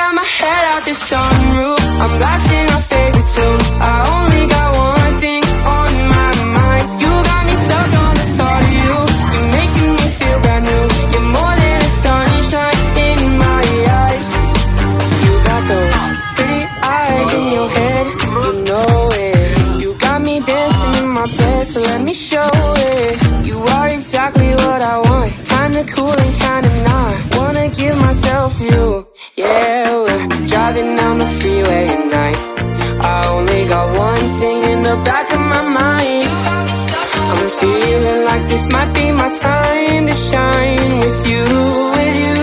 got my head out the sunroof, I'm blasting our favorite tunes. I only got one thing on my mind. You got me stuck on the thought of you. You're making me feel brand new. You're more than a sunshine in my eyes. You got those pretty eyes in your head, you know it. You got me dancing in my bed, so let me show it. You are exactly what I want, kinda cool and kinda not. Wanna give myself to you. Yeah, we're driving down the freeway at night. I only got one thing in the back of my mind. I'm feeling like this might be my time to shine with you, with you,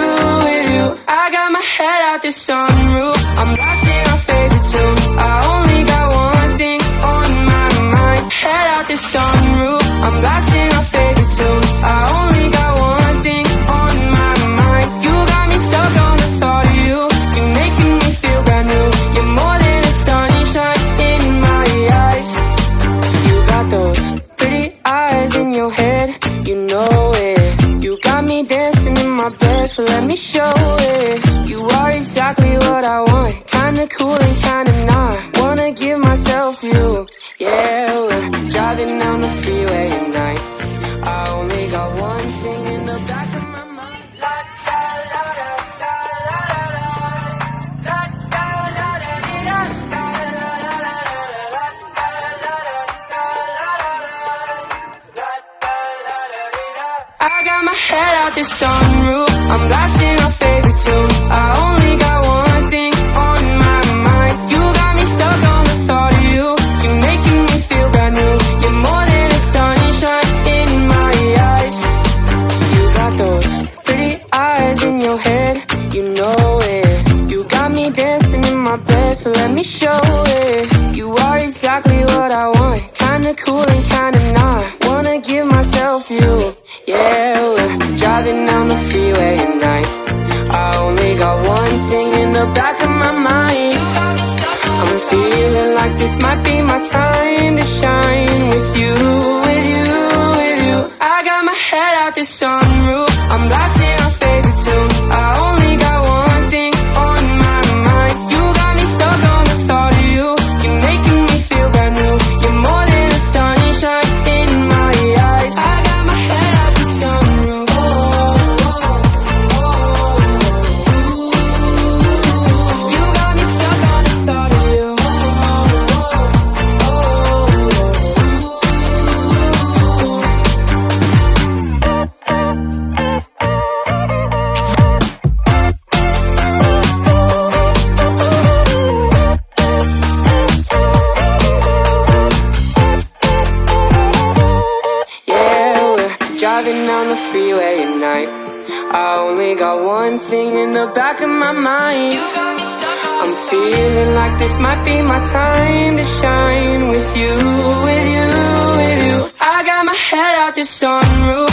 with you. I got my head out the sunroof, I'm blasting our favorite tunes. I only got one thing on my mind. Head out the sunroof, I'm blasting our favorite tunes. I only got one thing on my mind. You got me stuck on the thought of you. You're making me feel brand new. You're more than a sunshine in my eyes. You got those pretty eyes in your head, you know it. You got me dancing in my bed, so let me show it. You are exactly what I want, kinda cool and kinda not. Wanna give myself to you. Yeah, we're driving down the freeway at night. I only got one thing in the back of my mind. I got my head out the sunroof, I'm blasting our favorite tunes. I only got one thing on my mind. You got me stuck on the thought of you. You're making me feel brand new. You're more than a sunshine in my eyes. You got those pretty eyes in your head, you know it. You got me dancing in my bed, so let me show it. You are exactly what I want, kinda cool and kinda not. Wanna give myself to you. Yeah, we're driving down the freeway at night. I only got one thing in the back of my mind. I'm feeling like this might be my time to shine with you, with you, with you. I got my head out the sunroof, I'm blasting our favorite tunes. I only got one thing on my mind. You got me stuck on the thought of you. You're making me feel brand new. You're more than a sunshine in my eyes. I got my head out the sunroof. You got me stuck on the thought of you. Driving down the freeway at night. I only got one thing in the back of my mind. I'm feeling like this might be my time to shine with you, with you, with you. I got my head out the sunroof,